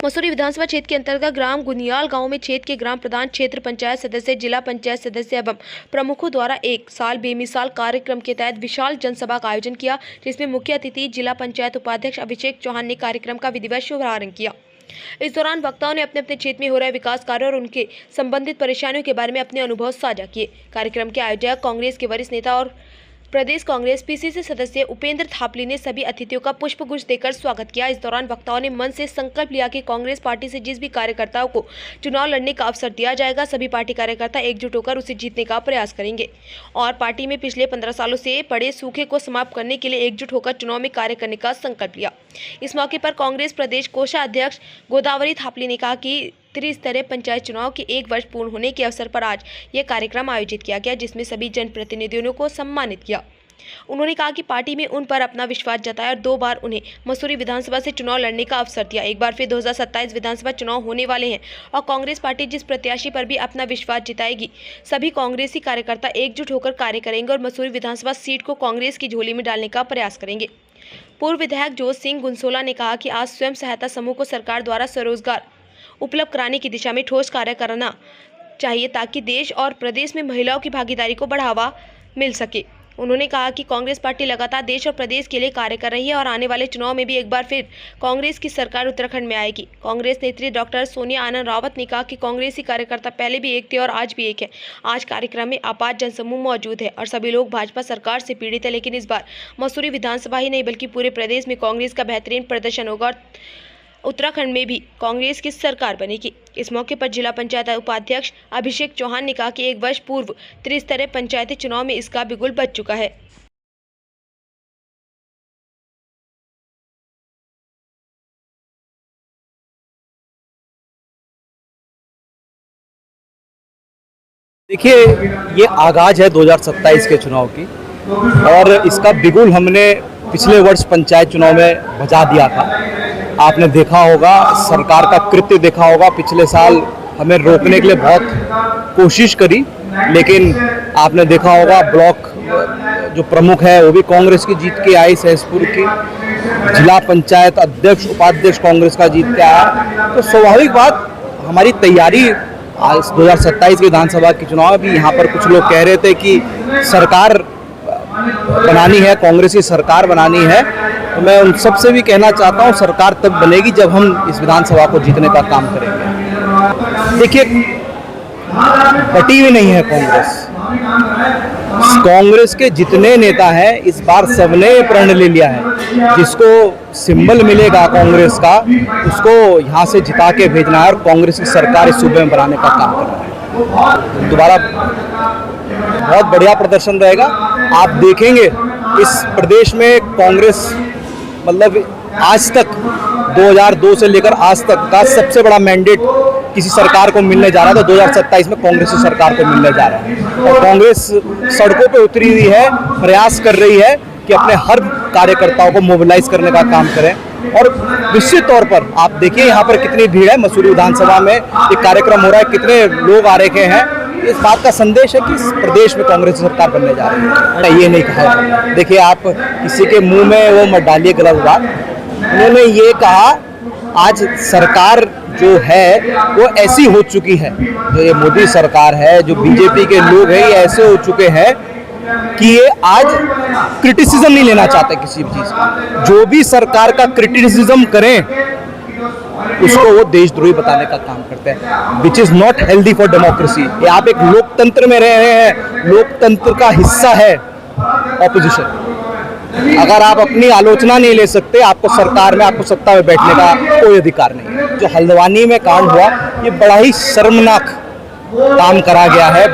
मसूरी विधानसभा क्षेत्र के अंतर्गत ग्राम गुनियाल गांव में क्षेत्र के ग्राम प्रधान, क्षेत्र पंचायत सदस्य, जिला पंचायत सदस्य एवं प्रमुखों द्वारा एक साल बेमिसाल कार्यक्रम के तहत विशाल जनसभा का आयोजन किया, जिसमें मुख्य अतिथि जिला पंचायत उपाध्यक्ष अभिषेक चौहान ने कार्यक्रम का विधिवत शुभारंभ किया। इस दौरान वक्ताओं ने अपने अपने क्षेत्र में हो रहे विकास कार्यों और उनके संबंधित परेशानियों के बारे में अपने अनुभव साझा किए। कार्यक्रम के आयोजक कांग्रेस के वरिष्ठ नेता और प्रदेश कांग्रेस पीसीसी सदस्य उपेंद्र थापली ने सभी अतिथियों का पुष्पगुच्छ देकर स्वागत किया। इस दौरान वक्ताओं ने मन से संकल्प लिया कि कांग्रेस पार्टी से जिस भी कार्यकर्ताओं को चुनाव लड़ने का अवसर दिया जाएगा, सभी पार्टी कार्यकर्ता एकजुट होकर उसे जीतने का प्रयास करेंगे और पार्टी में पिछले 15 सालों से पड़े सूखे को समाप्त करने के लिए एकजुट होकर चुनाव में कार्य करने का संकल्प लिया। इस मौके पर कांग्रेस प्रदेश कोषाध्यक्ष गोदावरी थापली ने कहा कि त्रिस्तरीय पंचायत चुनाव के 1 वर्ष पूर्ण होने के अवसर पर आज ये कार्यक्रम आयोजित किया गया, जिसमें सभी जनप्रतिनिधियों को सम्मानित किया। उन्होंने कहा कि पार्टी में उन पर अपना विश्वास जताया और 2 बार उन्हें मसूरी विधानसभा से चुनाव लड़ने का अवसर दिया। एक बार फिर 2027 विधानसभा चुनाव होने वाले हैं और कांग्रेस पार्टी जिस प्रत्याशी पर भी अपना विश्वास जताएगी, सभी कांग्रेसी कार्यकर्ता एकजुट होकर कार्य करेंगे और मसूरी विधानसभा सीट को कांग्रेस की झोली में डालने का प्रयास करेंगे। पूर्व विधायक जोत सिंह गुनसोला ने कहा कि आज स्वयं सहायता समूह को सरकार द्वारा स्वरोजगार उपलब्ध कराने की दिशा में ठोस कार्य करना चाहिए ताकि देश और प्रदेश में महिलाओं की भागीदारी को बढ़ावा मिल सके। उन्होंने कहा कि कांग्रेस पार्टी लगातार देश और प्रदेश के लिए कार्य कर रही है और आने वाले चुनाव में भी एक बार फिर कांग्रेस की सरकार उत्तराखंड में आएगी। कांग्रेस नेत्री डॉक्टर सोनिया आनंद रावत ने कहा कि कांग्रेसी कार्यकर्ता पहले भी एक थे और आज भी एक है। आज कार्यक्रम में आपात जनसमूह मौजूद है और सभी लोग भाजपा सरकार से पीड़ित है, लेकिन इस बार मसूरी विधानसभा ही नहीं बल्कि पूरे प्रदेश में कांग्रेस का बेहतरीन प्रदर्शन होगा और उत्तराखंड में भी कांग्रेस की सरकार बनेगी। इस मौके पर जिला पंचायत उपाध्यक्ष अभिषेक चौहान ने कहा कि 1 वर्ष पूर्व त्रिस्तरीय पंचायती चुनाव में इसका बिगुल बज चुका है। देखिए, ये आगाज है 2027 के चुनाव की और इसका बिगुल हमने पिछले वर्ष पंचायत चुनाव में बजा दिया था। आपने देखा होगा, सरकार का कृत्य देखा होगा, पिछले साल हमें रोकने के लिए बहुत कोशिश करी, लेकिन आपने देखा होगा ब्लॉक जो प्रमुख है वो भी कांग्रेस की जीत के आई, सहसपुर की जिला पंचायत अध्यक्ष उपाध्यक्ष कांग्रेस का जीत के आया। तो स्वाभाविक बात, हमारी तैयारी आज 2027 के विधानसभा के चुनाव भी यहाँ पर कुछ लोग कह रहे थे कि सरकार बनानी है, कांग्रेस की सरकार बनानी है। तो मैं उन सबसे भी कहना चाहता हूँ, सरकार तब बनेगी जब हम इस विधानसभा को जीतने का काम करेंगे। देखिए, बटी हुई नहीं है कांग्रेस। कांग्रेस के जितने नेता हैं इस बार सबने प्रण ले लिया है, जिसको सिंबल मिलेगा कांग्रेस का उसको यहाँ से जिता के भेजना है और कांग्रेस की सरकार इस सूबे में बनाने का काम कर रहा है। दोबारा बहुत बढ़िया प्रदर्शन रहेगा। आप देखेंगे इस प्रदेश में कांग्रेस मतलब आज तक 2002 से लेकर आज तक का सबसे बड़ा मैंडेट किसी सरकार को मिलने जा रहा था। 2027 में कांग्रेस की सरकार को मिलने जा रहा है और कांग्रेस सड़कों पे उतरी हुई है, प्रयास कर रही है कि अपने हर कार्यकर्ताओं को मोबिलाइज करने का काम करें। और निश्चित तौर पर आप देखिए यहाँ पर कितनी भीड़ है, मसूरी विधानसभा में एक कार्यक्रम हो रहा है, कितने लोग आ रखे हैं। इस बात का संदेश है कि इस प्रदेश में कांग्रेस सरकार बनने जा रही है। ये नहीं कहा, देखिए आप किसी के मुंह में वो मत डालिए गलत बात। उन्होंने ये कहा आज सरकार जो है वो ऐसी हो चुकी है, जो ये मोदी सरकार है, जो बीजेपी के लोग हैं, ये ऐसे हो चुके हैं कि ये आज क्रिटिसिज्म नहीं लेना चाहते किसी भी चीज़ का। जो भी सरकार का क्रिटिसिज्म करें उसको वो देशद्रोही बताने का काम करते हैं, which is not healthy for democracy. ये आप एक लोकतंत्र में रह रहे हैं, लोकतंत्र का हिस्सा है ऑपोजिशन। अगर आप अपनी आलोचना नहीं ले सकते, आपको सरकार में, आपको सत्ता में बैठने का कोई अधिकार नहीं है। जो हल्द्वानी में कांड हुआ, ये बड़ा ही शर्मनाक काम करा गया है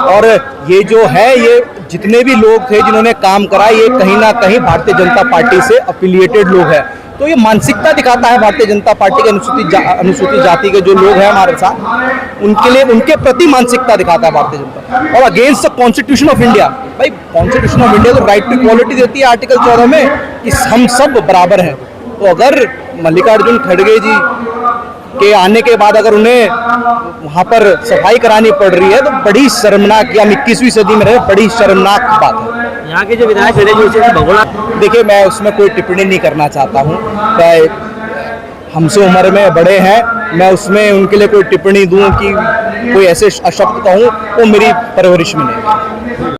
और ये जो है, ये जितने भी लोग थे जिन्होंने काम करा, ये कहीं ना कहीं भारतीय जनता पार्टी से अफिलिएटेड लोग हैं। तो ये मानसिकता दिखाता है भारतीय जनता पार्टी के अनुसूचित जाति के जो लोग हैं हमारे साथ, उनके लिए, उनके प्रति मानसिकता दिखाता है भारतीय जनता। और against the constitution of India. भाई, कॉन्स्टिट्यूशन ऑफ इंडिया तो राइट टू इक्वालिटी देती है आर्टिकल 14 में कि हम सब बराबर हैं। तो अगर मल्लिकार्जुन खड़गे जी के आने के बाद अगर उन्हें वहाँ पर सफाई करानी पड़ रही है तो बड़ी शर्मनाक, या 21वीं सदी में रहे, बड़ी शर्मनाक बात है। यहाँ के जो विधायक भगोड़ा, देखिए मैं उसमें कोई टिप्पणी नहीं करना चाहता हूँ। हमसे उम्र में बड़े हैं, मैं उसमें उनके लिए कोई टिप्पणी दूं कि कोई ऐसे अशब्द कहूं, वो मेरी परवरिश में नहीं है।